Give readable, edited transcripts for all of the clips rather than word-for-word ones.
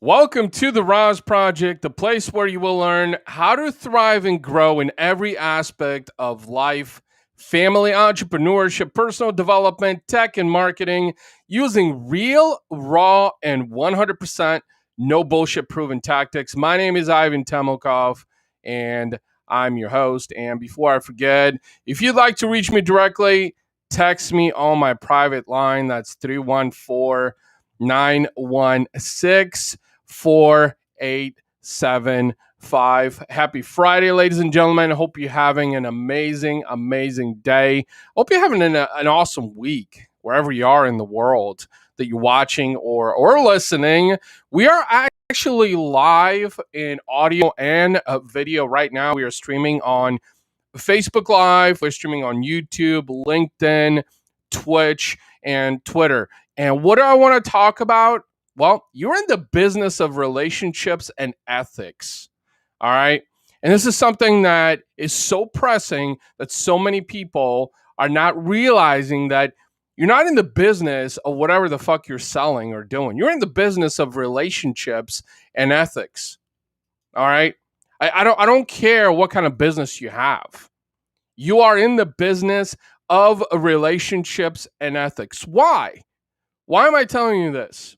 Welcome to the RAS Project, the place where you will learn how to thrive and grow in every aspect of life, family, entrepreneurship, personal development, tech, and marketing using real, raw, and 100% no bullshit proven tactics. My name is Temelkov, and I'm your host. And before I forget, if you'd like to reach me directly, text me on my private line. That's 314 916 4875. Happy Friday, ladies and gentlemen. I hope you're having an amazing day. Hope you're having an awesome week wherever you are in the world that you're watching or listening. We are actually live in audio and video right now. We are streaming on Facebook Live. We're streaming on YouTube, LinkedIn, Twitch, and Twitter. And what do I want to talk about? Well, you're in the business of relationships and ethics. All right. And this is something that is so pressing that so many people are not realizing that you're not in the business of whatever the fuck you're selling or doing. You're in the business of relationships and ethics. All right. I don't care what kind of business you have. You are in the business of relationships and ethics. Why? Why am I telling you this?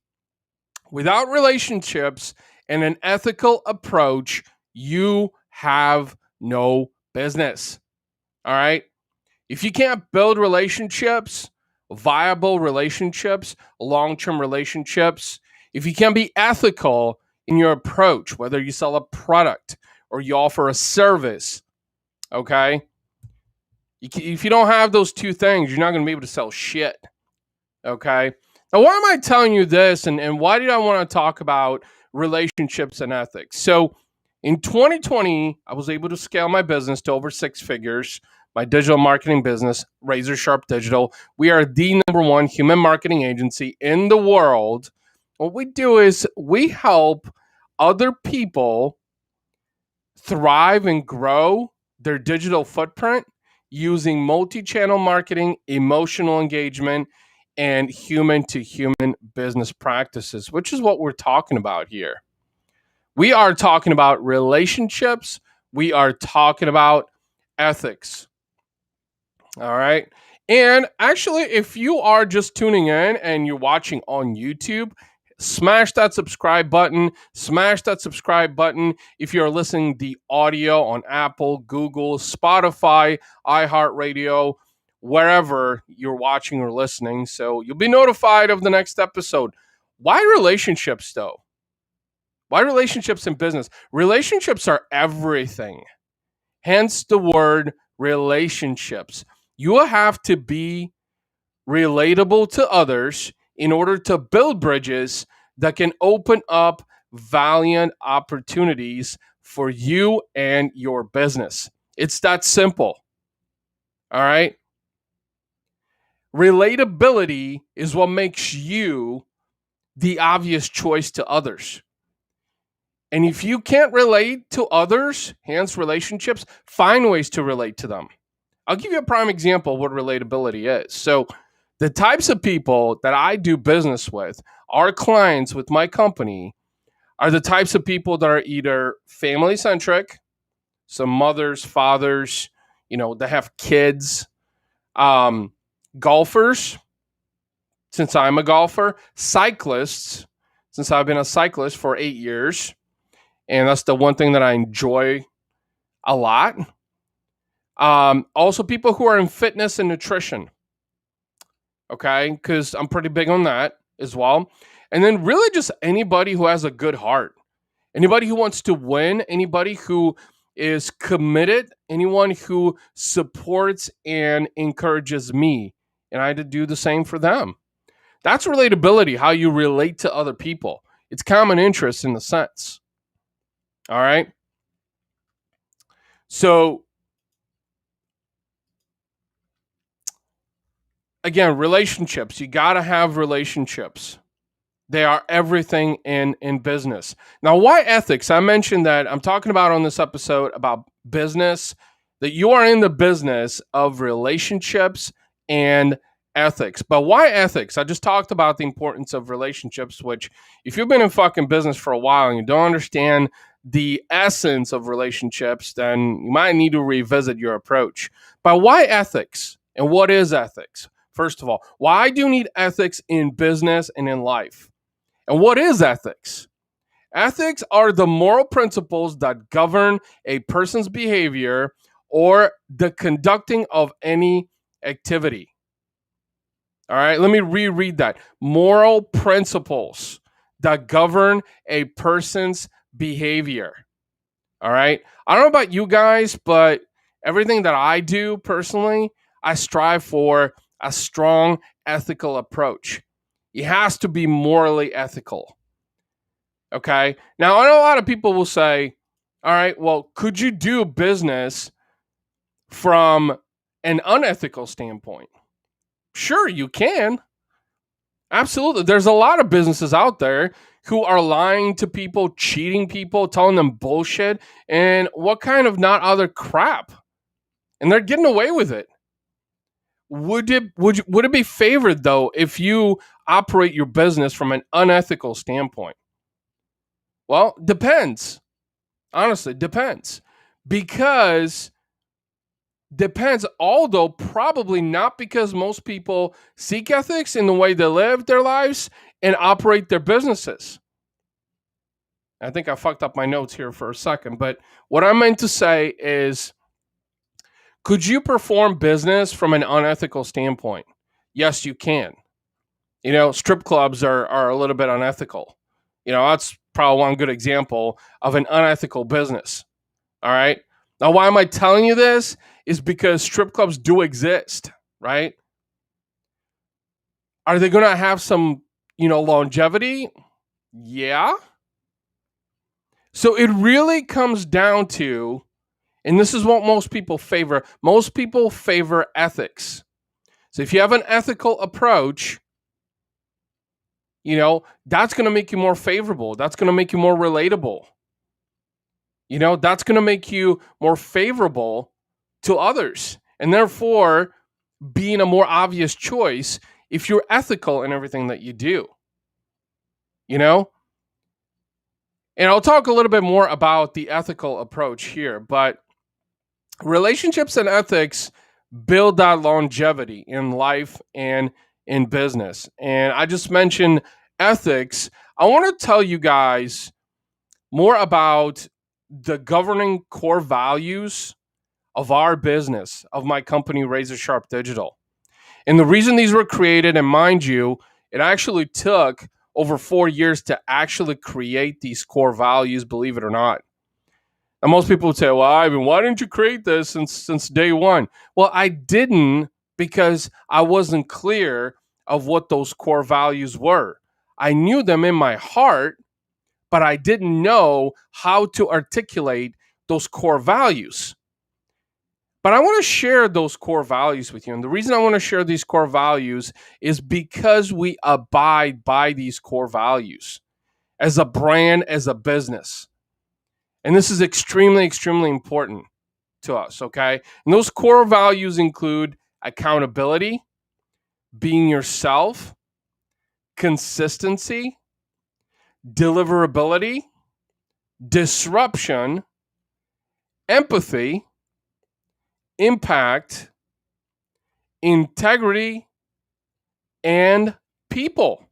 Without relationships and an ethical approach, you have no business. All right? If you can't build relationships, viable relationships, long-term relationships, if you can't be ethical in your approach, whether you sell a product or you offer a service, okay? If you don't have those two things, you're not going to be able to sell shit, okay? Now, why am I telling you this, and why did I want to talk about relationships and ethics? So in 2020, I was able to scale my business to over 6 figures, my digital marketing business, Razor Sharp Digital. We are the #1 human marketing agency in the world. What we do is we help other people thrive and grow their digital footprint using multi-channel marketing, emotional engagement, and human-to-human business practices, which is what we're talking about here. We are talking about relationships. We are talking about ethics. All right. And actually, if you are just tuning in and you're watching on YouTube, smash that subscribe button. Smash that subscribe button if you're listening the audio on Apple, Google, Spotify, iHeartRadio, wherever you're watching or listening. So you'll be notified of the next episode. Why relationships, though? Why relationships in business? Relationships are everything. Hence the word relationships. You have to be relatable to others in order to build bridges that can open up valiant opportunities for you and your business. It's that simple. All right. Relatability is what makes you the obvious choice to others. And if you can't relate to others, hence relationships, find ways to relate to them. I'll give you a prime example of what relatability is. So the types of people that I do business with, our clients with my company, are the types of people that are either family-centric, so mothers, fathers, that have kids, golfers, since I'm a golfer, cyclists, since I've been a cyclist for 8 years, and that's the one thing that I enjoy a lot. Also, people who are in fitness and nutrition, okay, because I'm pretty big on that as well. And then really just anybody who has a good heart, anybody who wants to win, anybody who is committed, anyone who supports and encourages me, and I had to do the same for them. That's relatability, how you relate to other people. It's common interest in the sense. All right. So again, relationships. You got to have relationships. They are everything in business. Now, why ethics? I mentioned that I'm talking about on this episode about business, that you are in the business of relationships and ethics. But why ethics? I just talked about the importance of relationships, which if you've been in fucking business for a while and you don't understand the essence of relationships, then you might need to revisit your approach. But why ethics? And what is ethics? First of all, why do you need ethics in business and in life? And what is ethics? Ethics are the moral principles that govern a person's behavior or the conducting of any activity. All right, let me reread that. Moral principles that govern a person's behavior. All right. I don't know about you guys, but everything that I do personally, I strive for a strong ethical approach. It has to be morally ethical. Okay. Now, I know a lot of people will say, all right, well, could you do business from an unethical standpoint? Sure, you can. Absolutely. There's a lot of businesses out there who are lying to people, cheating people, telling them bullshit, and what kind of not other crap. And they're getting away with it. Would it be favored though if you operate your business from an unethical standpoint? Well, depends. Honestly, depends. Because depends, although probably not, because most people seek ethics in the way they live their lives and operate their businesses. I think I fucked up my notes here for a second, but what I meant to say is, could you perform business from an unethical standpoint? Yes, you can. Strip clubs are a little bit unethical. That's probably one good example of an unethical business. All right. Now, why am I telling you this? Is because strip clubs do exist, right? Are they going to have some, longevity? Yeah. So it really comes down to, and this is what most people favor. Most people favor ethics. So if you have an ethical approach, that's going to make you more favorable. That's going to make you more relatable. That's going to make you more favorable to others, and therefore being a more obvious choice if you're ethical in everything that you do. And I'll talk a little bit more about the ethical approach here, but relationships and ethics build that longevity in life and in business. And I just mentioned ethics. I want to tell you guys more about the governing core values of our business, of my company, Razor Sharp Digital. And the reason these were created, and mind you, it actually took over 4 years to actually create these core values, believe it or not. And most people would say, well, Ivan, why didn't you create this since day one? Well, I didn't, because I wasn't clear of what those core values were. I knew them in my heart, but I didn't know how to articulate those core values. But I want to share those core values with you. And the reason I want to share these core values is because we abide by these core values as a brand, as a business. And this is extremely, extremely important to us, okay? And those core values include accountability, being yourself, consistency, deliverability, disruption, empathy, impact, integrity, and people.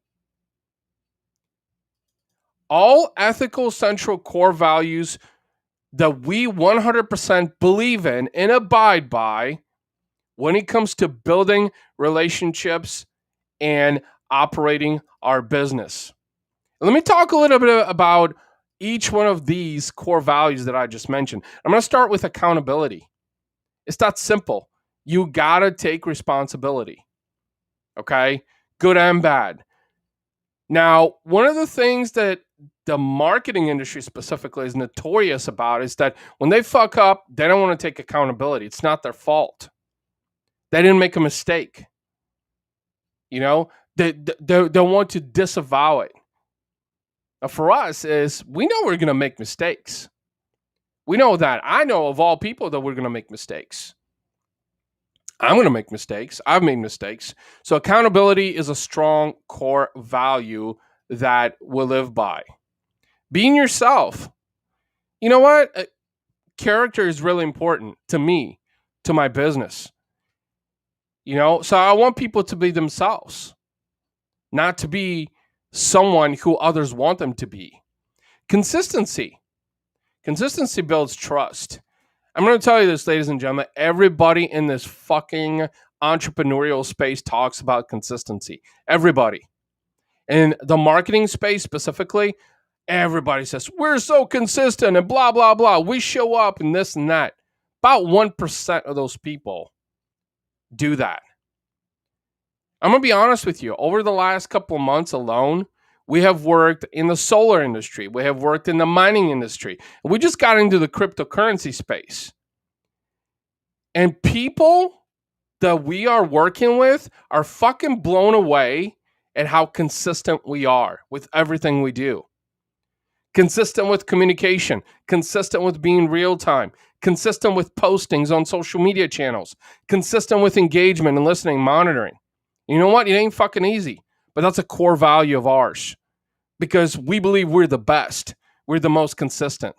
All ethical central core values that we 100% believe in and abide by when it comes to building relationships and operating our business. Let me talk a little bit about each one of these core values that I just mentioned. I'm going to start with accountability. It's that simple. You got to take responsibility. Okay? Good and bad. Now, one of the things that the marketing industry specifically is notorious about is that when they fuck up, they don't want to take accountability. It's not their fault. They didn't make a mistake. They want to disavow it. Now, for us, we know we're going to make mistakes. We know that. I know of all people that we're going to make mistakes. I'm going to make mistakes. I've made mistakes. So accountability is a strong core value that we'll live by. Being yourself. You know what? Character is really important to me, to my business. So I want people to be themselves, not to be someone who others want them to be. Consistency. Consistency builds trust. I'm going to tell you this, ladies and gentlemen. Everybody in this fucking entrepreneurial space talks about consistency. Everybody. In the marketing space specifically, everybody says, we're so consistent and blah, blah, blah. We show up and this and that. About 1% of those people do that. I'm going to be honest with you. Over the last couple of months alone, we have worked in the solar industry. We have worked in the mining industry. We just got into the cryptocurrency space. And people that we are working with are fucking blown away at how consistent we are with everything we do. Consistent with communication, consistent with being real time, consistent with postings on social media channels, consistent with engagement and listening, monitoring. You know what? It ain't fucking easy, but that's a core value of ours because we believe we're the best. We're the most consistent.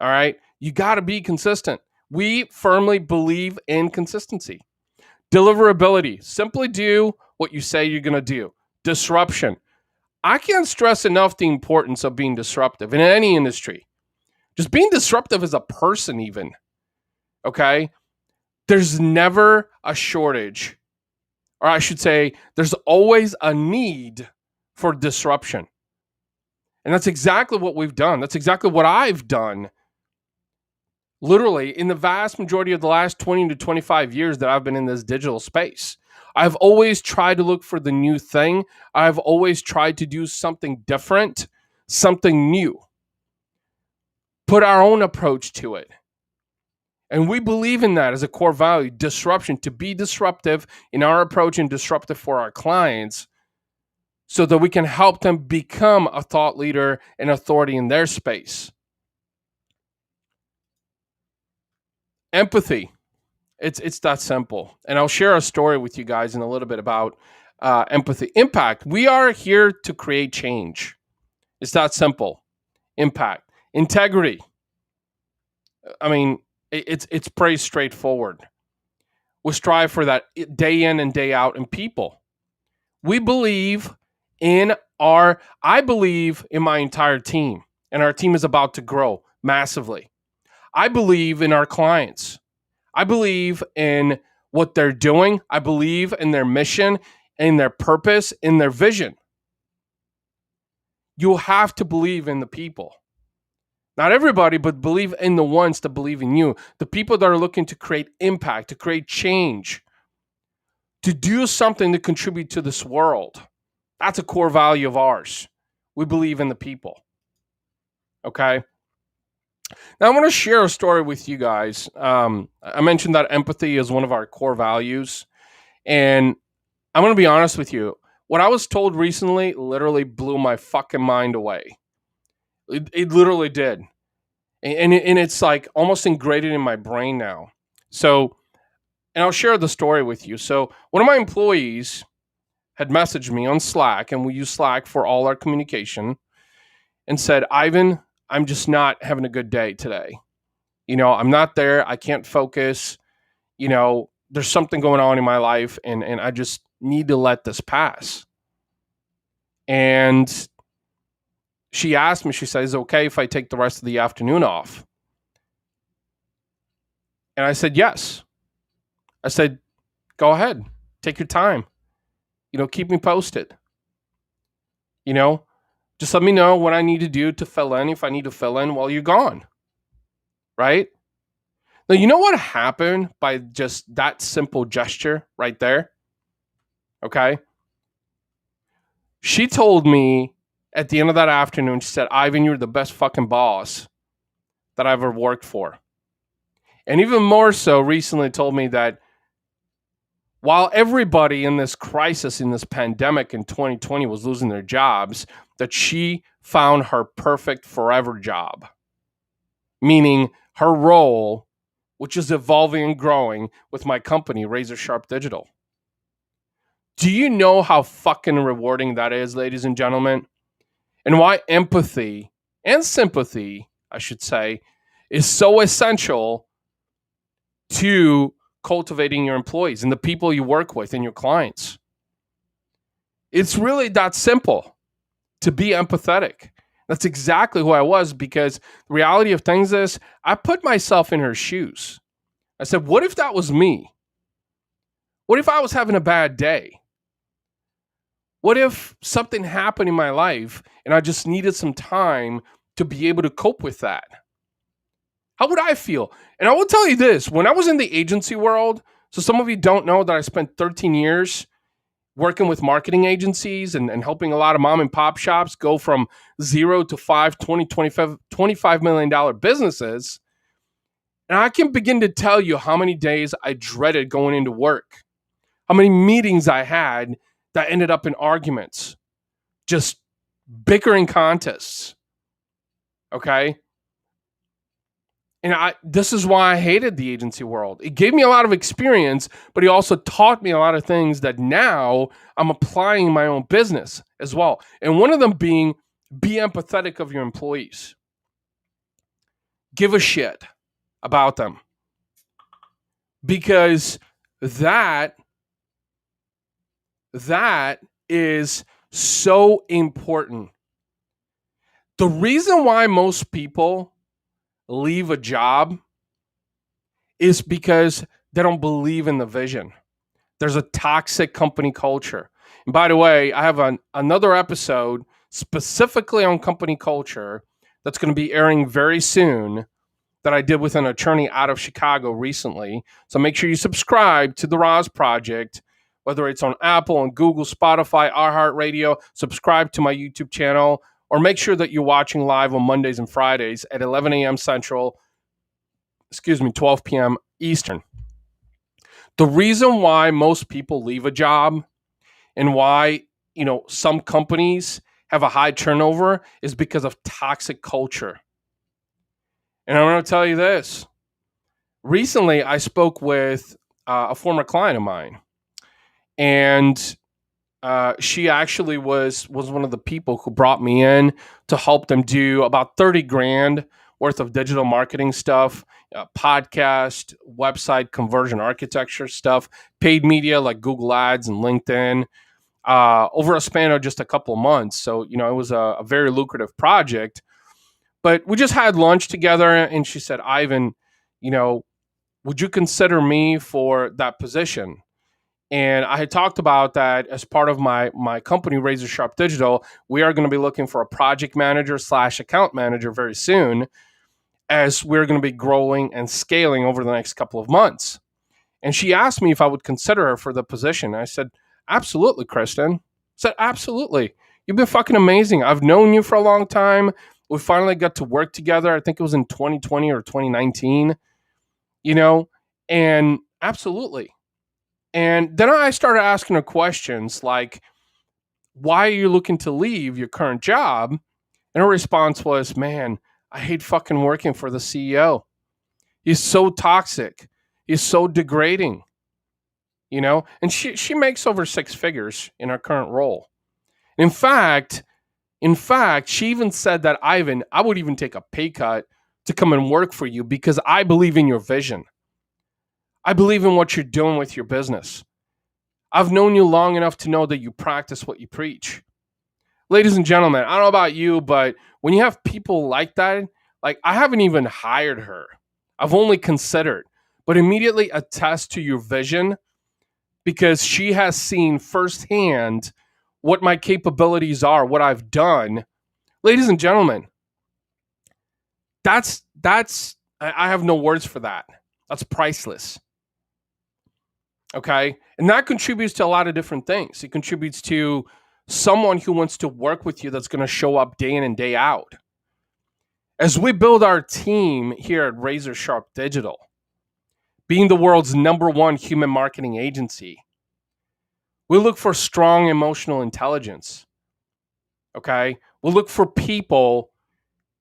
All right? You got to be consistent. We firmly believe in consistency. Deliverability. Simply do what you say you're going to do. Disruption. I can't stress enough the importance of being disruptive in any industry. Just being disruptive as a person even. Okay? There's never a shortage. Or I should say, there's always a need for disruption. And that's exactly what we've done. That's exactly what I've done. Literally, in the vast majority of the last 20 to 25 years that I've been in this digital space, I've always tried to look for the new thing. I've always tried to do something different, something new. Put our own approach to it. And we believe in that as a core value, disruption, to be disruptive in our approach and disruptive for our clients so that we can help them become a thought leader and authority in their space. Empathy. It's that simple. And I'll share a story with you guys in a little bit about empathy. Impact. We are here to create change. It's that simple. Impact. Integrity. I mean, it's pretty straightforward. We strive for that day in and day out in people. We believe I believe in my entire team, and our team is about to grow massively. I believe in our clients. I believe in what they're doing. I believe in their mission, in their purpose, in their vision. You have to believe in the people. Not everybody, but believe in the ones that believe in you. The people that are looking to create impact, to create change, to do something to contribute to this world. That's a core value of ours. We believe in the people. Okay? Now, I want to share a story with you guys. I mentioned that empathy is one of our core values. And I'm going to be honest with you. What I was told recently literally blew my fucking mind away. It literally did. And it's like almost ingrained in my brain now. So, and I'll share the story with you. So, one of my employees had messaged me on Slack, and we use Slack for all our communication, and said, Ivan, I'm just not having a good day today. I'm not there. I can't focus. There's something going on in my life, and I just need to let this pass. And she asked me, she said, is it okay if I take the rest of the afternoon off? And I said, yes. I said, go ahead, take your time. Keep me posted. Just let me know what I need to do to fill in if I need to fill in while you're gone. Right? Now, you know what happened by just that simple gesture right there? Okay? She told me at the end of that afternoon, she said, Ivan, you're the best fucking boss that I've ever worked for. And even more so, recently told me that while everybody in this crisis, in this pandemic in 2020 was losing their jobs, that she found her perfect forever job. Meaning her role which is evolving and growing with my company, Razor Sharp Digital. Do you know how fucking rewarding that is, ladies and gentlemen? And why empathy and sympathy, I should say, is so essential to cultivating your employees and the people you work with and your clients. It's really that simple to be empathetic. That's exactly who I was, because the reality of things is I put myself in her shoes. I said, what if that was me? What if I was having a bad day? What if something happened in my life and I just needed some time to be able to cope with that? How would I feel? And I will tell you this, when I was in the agency world, so some of you don't know that I spent 13 years working with marketing agencies and helping a lot of mom and pop shops go from 0 to 5, 20, $25 million businesses. And I can begin to tell you how many days I dreaded going into work, how many meetings I had that ended up in arguments, just bickering contests. Okay. And this is why I hated the agency world. It gave me a lot of experience, but it also taught me a lot of things that now I'm applying in my own business as well. And one of them being, be empathetic of your employees. Give a shit about them. Because that is so important. The reason why most people leave a job is because they don't believe in the vision. There's a toxic company culture. And by the way, I have another episode specifically on company culture that's going to be airing very soon that I did with an attorney out of Chicago recently. So make sure you subscribe to the RAS Project, whether it's on Apple and Google, Spotify, iHeartRadio. Subscribe to my YouTube channel, or make sure that you're watching live on Mondays and Fridays at 11 a.m. Central, 12 p.m. Eastern. The reason why most people leave a job and why, some companies have a high turnover is because of toxic culture. And I'm going to tell you this. Recently, I spoke with a former client of mine, and she actually was one of the people who brought me in to help them do about 30 grand worth of digital marketing stuff, podcast, website conversion architecture stuff, paid media like Google Ads and LinkedIn, over a span of just a couple of months. So, it was a very lucrative project. But we just had lunch together, and she said, Ivan, would you consider me for that position? And I had talked about that as part of my company, Razor Sharp Digital. We are going to be looking for a project manager / account manager very soon, as we're going to be growing and scaling over the next couple of months. And she asked me if I would consider her for the position. I said, absolutely, Kristen. I said, absolutely. You've been fucking amazing. I've known you for a long time. We finally got to work together. I think it was in 2020 or 2019, and absolutely. And then I started asking her questions like, why are you looking to leave your current job? And her response was, man, I hate fucking working for the CEO. He's so toxic. He's so degrading, and she makes over 6 figures in her current role. In fact, she even said that, Ivan, I would even take a pay cut to come and work for you because I believe in your vision. I believe in what you're doing with your business. I've known you long enough to know that you practice what you preach. Ladies and gentlemen, I don't know about you, but when you have people like that, like I haven't even hired her. I've only considered, but immediately attest to your vision because she has seen firsthand what my capabilities are, what I've done. Ladies and gentlemen, I have no words for that. That's priceless. Okay. And that contributes to a lot of different things. It contributes to someone who wants to work with you that's going to show up day in and day out. As we build our team here at Razor Sharp Digital, being the world's #1 human marketing agency, we look for strong emotional intelligence. Okay. We'll look for people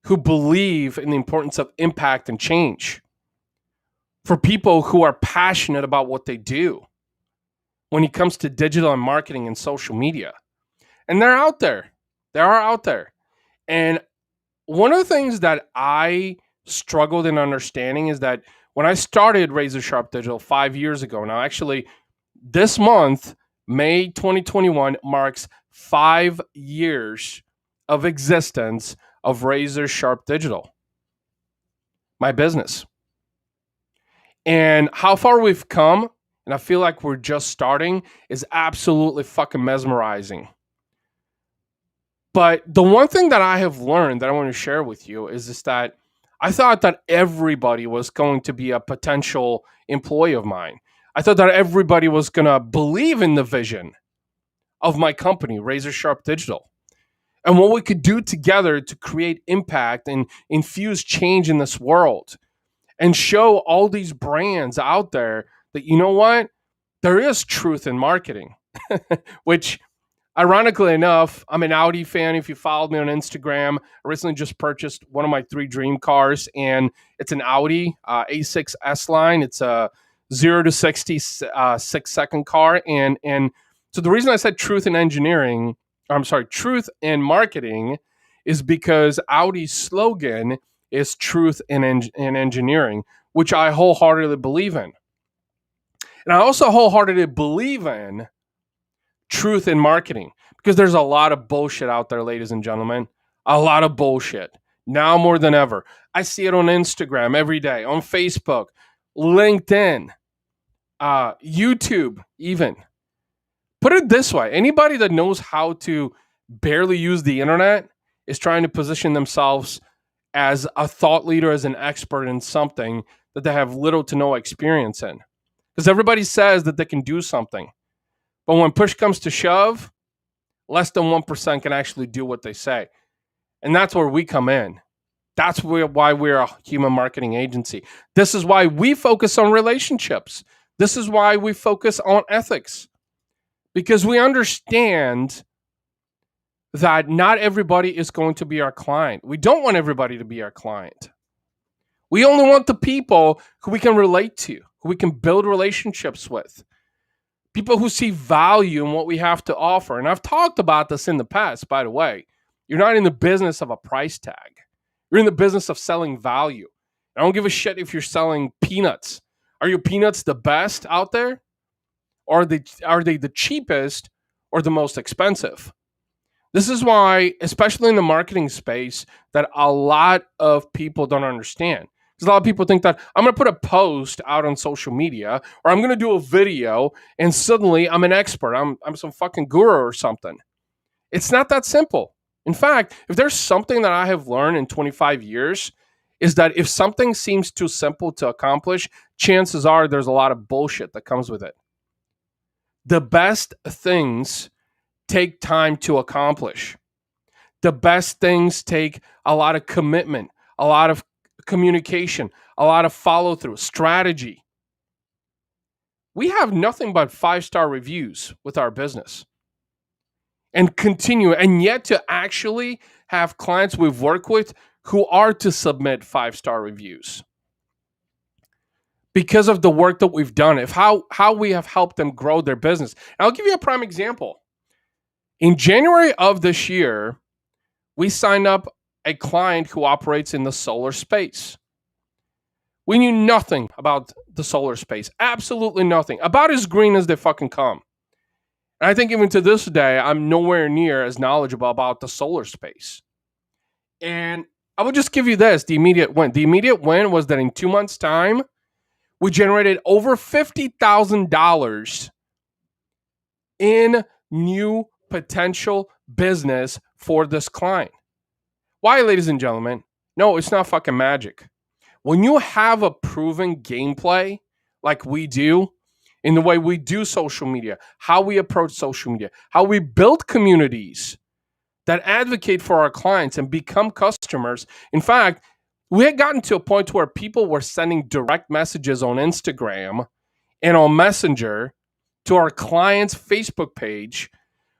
who believe in the importance of impact and change. for people who are passionate about what they do when it comes to digital and marketing and social media. And they're out there. They are out there. And one of the things that I struggled in understanding is that when I started Razor Sharp Digital 5 years ago, now actually this month, May 2021, marks 5 years of existence of Razor Sharp Digital, my business. And how far we've come, and I feel like we're just starting, is absolutely fucking mesmerizing. But the one thing that I have learned that I want to share with you is just that I thought that everybody was going to be a potential employee of mine. I thought that everybody was going to believe in the vision of my company, Razor Sharp Digital, and what we could do together to create impact and infuse change in this world and show all these brands out there that, you know what, there is truth in marketing, which ironically enough, I'm an Audi fan. If you followed me on Instagram, I recently just purchased one of my 3 dream cars, and it's an Audi A6 S line. It's a 0 to 60 6-second car, and so the reason I said truth in engineering, truth in marketing, is because Audi's slogan is truth in engineering, which I wholeheartedly believe in, and I also wholeheartedly believe in truth in marketing, because there's a lot of bullshit out there, ladies and gentlemen. A lot of bullshit now more than ever. I see it on Instagram every day, on Facebook, LinkedIn, YouTube, even. Put it this way: anybody that knows how to barely use the internet is trying to position themselves as a thought leader, as an expert in something that they have little to no experience in. Because everybody says that they can do something, but when push comes to shove, less than 1% can actually do what they say. And that's where we come in. That's why we're a human marketing agency. This is why we focus on relationships. This is why we focus on ethics. Because we understand that not everybody is going to be our client. We don't want everybody to be our client. We only want the people who we can relate to, who we can build relationships with. People who see value in what we have to offer. And I've talked about this in the past, by the way. You're not in the business of a price tag. You're in the business of selling value. I don't give a shit if you're selling peanuts. Are your peanuts the best out there? Or are they the cheapest or the most expensive? This is why, especially in the marketing space, that a lot of people don't understand. Because a lot of people think that I'm going to put a post out on social media, or I'm going to do a video, and suddenly I'm an expert. I'm some fucking guru or something. It's not that simple. In fact, if there's something that I have learned in 25 years, is that if something seems too simple to accomplish, chances are there's a lot of bullshit that comes with it. The best things take time to accomplish. The best things take a lot of commitment, a lot of communication, a lot of follow through, strategy. We have nothing but 5-star reviews with our business, and continue, and yet to actually have clients we've worked with who are to submit 5-star reviews because of the work that we've done, of how we have helped them grow their business. And I'll give you a prime example. In January of this year, we signed up a client who operates in the solar space. We knew nothing about the solar space, absolutely nothing, about as green as they fucking come. And I think even to this day, I'm nowhere near as knowledgeable about the solar space. And I will just give you this, the immediate win. The immediate win was that in 2 months' time, we generated over $50,000 in new potential business for this client. Why, ladies and gentlemen? No, it's not fucking magic. When you have a proven gameplay like we do, in the way we do social media, how we approach social media, how we build communities that advocate for our clients and become customers. In fact, we had gotten to a point where people were sending direct messages on Instagram and on Messenger to our clients' Facebook page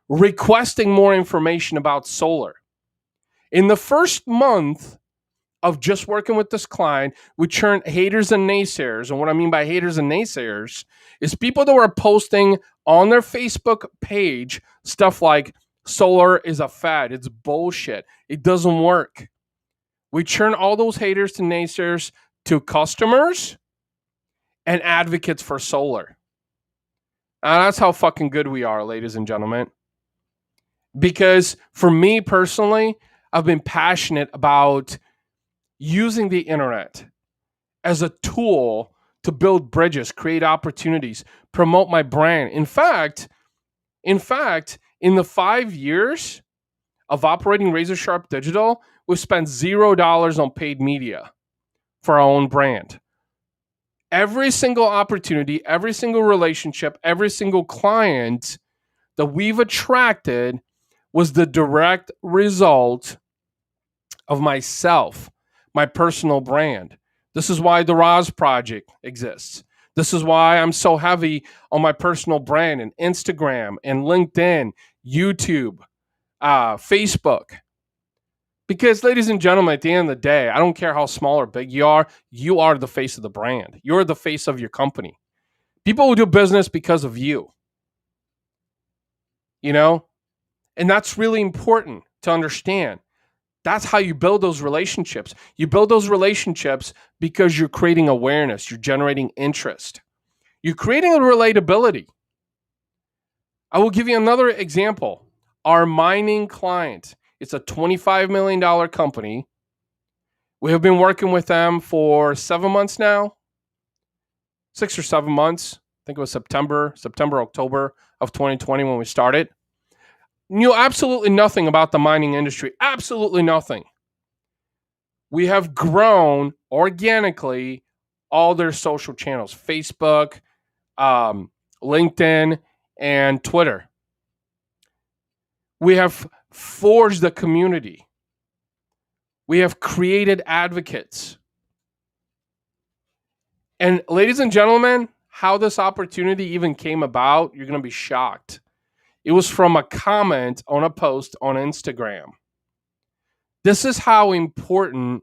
requesting more information about solar. In the first month of just working with this client, we churn haters and naysayers. And what I mean by haters and naysayers is people that were posting on their Facebook page stuff like solar is a fad, it's bullshit, it doesn't work. We churn all those haters to naysayers to customers and advocates for solar. And that's how fucking good we are, ladies and gentlemen. Because for me personally, I've been passionate about using the internet as a tool to build bridges, create opportunities, promote my brand. In fact, in the 5 years of operating Razor Sharp Digital, we've spent $0 on paid media for our own brand. Every single opportunity, every single relationship, every single client that we've attracted was the direct result of myself, my personal brand. This is why the RAS project exists. This is why I'm so heavy on my personal brand and Instagram and LinkedIn, YouTube, Facebook. Because, ladies and gentlemen, at the end of the day, I don't care how small or big you are the face of the brand. You're the face of your company. People will do business because of you. You know? And that's really important to understand. That's how you build those relationships. You build those relationships because you're creating awareness, you're generating interest, you're creating a relatability. I will give you another example. Our mining client, it's a $25 million company. We have been working with them for 7 months now, 6 or 7 months. I think it was September, October of 2020 when we started. Knew absolutely nothing about the mining industry, absolutely nothing. We have grown organically all their social channels, Facebook, LinkedIn, and Twitter. We have forged the community. We have created advocates. And ladies and gentlemen, how this opportunity even came about, you're going to be shocked. It was from a comment on a post on Instagram. This is how important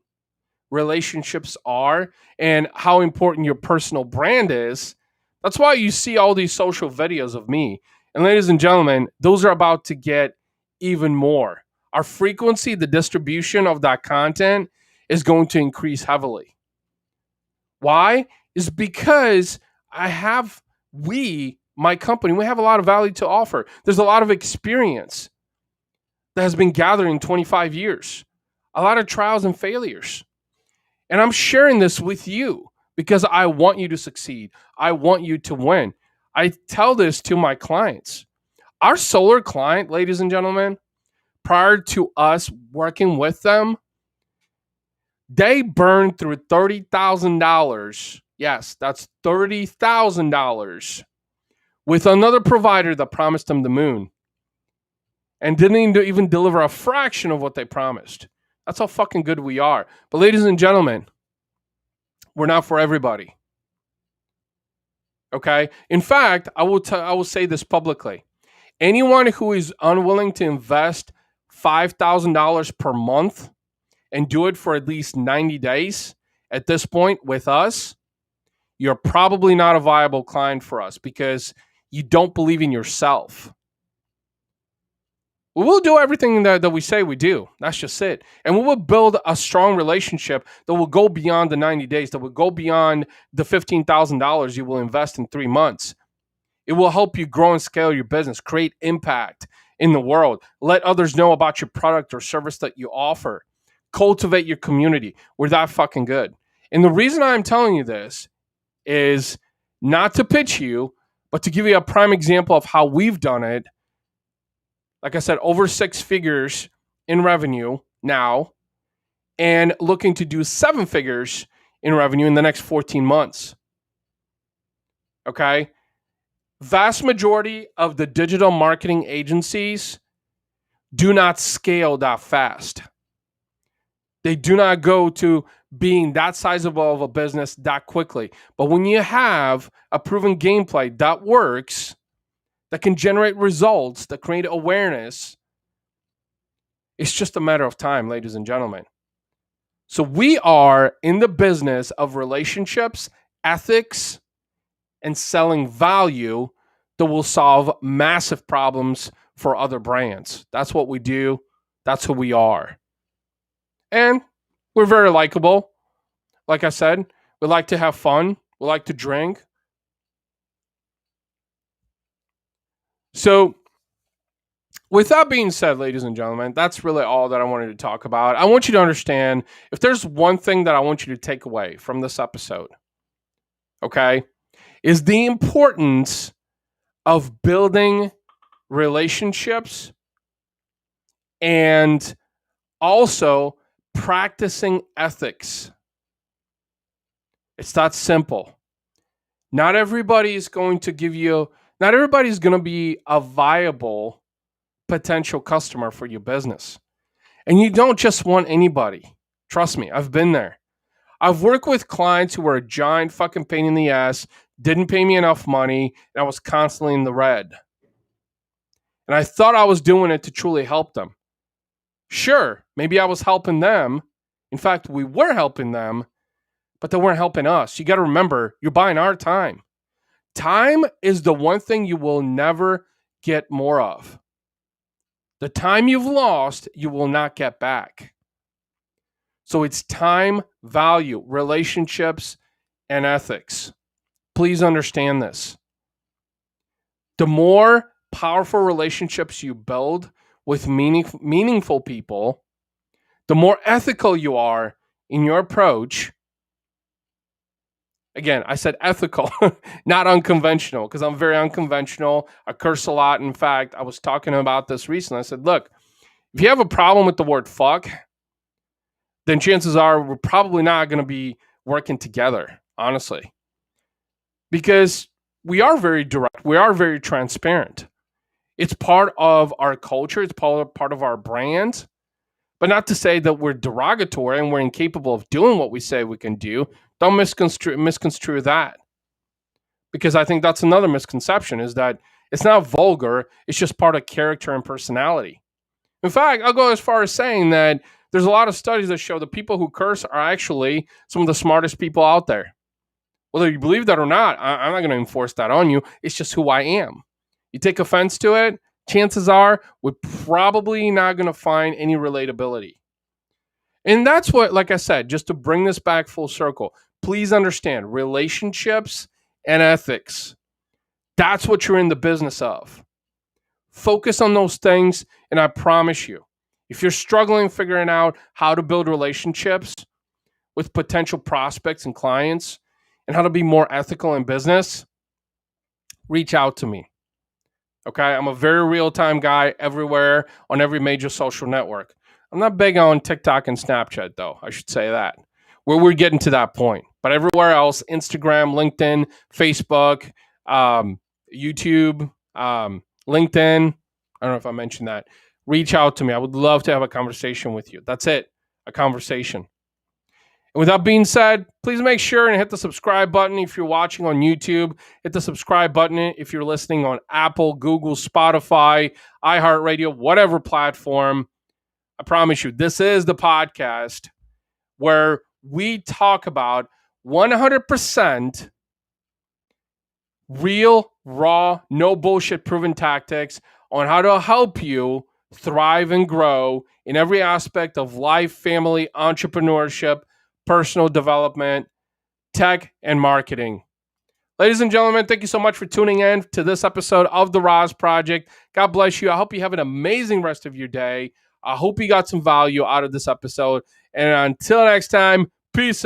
relationships are and how important your personal brand is. That's why you see all these social videos of me. And ladies and gentlemen, those are about to get even more. Our frequency, the distribution of that content is going to increase heavily. Why? Is because my company, we have a lot of value to offer. There's a lot of experience that has been gathered in 25 years, a lot of trials and failures. And I'm sharing this with you because I want you to succeed. I want you to win. I tell this to my clients. Our solar client, ladies and gentlemen, prior to us working with them, they burned through $30,000. Yes, that's $30,000 with another provider that promised them the moon and didn't even deliver a fraction of what they promised. That's how fucking good we are. But ladies and gentlemen, we're not for everybody. Okay? In fact, I will say this publicly. Anyone who is unwilling to invest $5,000 per month and do it for at least 90 days at this point with us, you're probably not a viable client for us because you don't believe in yourself. We will do everything that we say we do. That's just it. And we will build a strong relationship that will go beyond the 90 days, that will go beyond the $15,000 you will invest in 3 months. It will help you grow and scale your business, create impact in the world, let others know about your product or service that you offer, cultivate your community. We're that fucking good. And the reason I'm telling you this is not to pitch you, but to give you a prime example of how we've done it. Like I said, over 6 figures in revenue now and looking to do 7 figures in revenue in the next 14 months. Okay? Vast majority of the digital marketing agencies do not scale that fast. They do not go to being that sizable of a business that quickly. But when you have a proven gameplay that works, that can generate results, that create awareness, it's just a matter of time, ladies and gentlemen. So we are in the business of relationships, ethics, and selling value that will solve massive problems for other brands. That's what we do. That's who we are. And we're very likable. Like I said, we like to have fun. We like to drink. So, with that being said, ladies and gentlemen, that's really all that I wanted to talk about. I want you to understand if there's one thing that I want you to take away from this episode, okay, is the importance of building relationships and also practicing ethics. It's that simple. Not everybody's going to give you, not everybody's going to be a viable potential customer for your business. And you don't just want anybody. Trust me, I've been there. I've worked with clients who were a giant fucking pain in the ass, didn't pay me enough money, and I was constantly in the red. And I thought I was doing it to truly help them. Sure, maybe I was helping them. In fact, we were helping them, but they weren't helping us. You got to remember, you're buying our time. Time is the one thing you will never get more of. The time you've lost, you will not get back. So it's time, value, relationships, and ethics. Please understand this. The more powerful relationships you build with meaningful people, the more ethical you are in your approach. Again, I said ethical, not unconventional, because I'm very unconventional. I curse a lot. In fact, I was talking about this recently. I said, look, if you have a problem with the word fuck, then chances are we're probably not going to be working together, honestly. Because we are very direct. We are very transparent. It's part of our culture. It's part of our brand. But not to say that we're derogatory and we're incapable of doing what we say we can do. Don't misconstrue that. Because I think that's another misconception, is that it's not vulgar. It's just part of character and personality. In fact, I'll go as far as saying that there's a lot of studies that show that people who curse are actually some of the smartest people out there. Whether you believe that or not, I'm not going to enforce that on you. It's just who I am. You take offense to it, chances are we're probably not going to find any relatability. And that's what, like I said, just to bring this back full circle, please understand relationships and ethics. That's what you're in the business of. Focus on those things, and I promise you, if you're struggling figuring out how to build relationships with potential prospects and clients and how to be more ethical in business, reach out to me. Okay, I'm a very real-time guy everywhere on every major social network. I'm not big on TikTok and Snapchat, though. I should say that. We're getting to that point. But everywhere else, Instagram, LinkedIn, Facebook, YouTube, LinkedIn, I don't know if I mentioned that. Reach out to me. I would love to have a conversation with you. That's it, a conversation. And with that being said, please make sure and hit the subscribe button if you're watching on YouTube. Hit the subscribe button if you're listening on Apple, Google, Spotify, iHeartRadio, whatever platform. I promise you, this is the podcast where we talk about 100% real, raw, no bullshit proven tactics on how to help you thrive and grow in every aspect of life, family, entrepreneurship, personal development, tech, and marketing. Ladies and gentlemen, thank you so much for tuning in to this episode of the RAS Project. God bless you. I hope you have an amazing rest of your day. I hope you got some value out of this episode. And until next time, peace.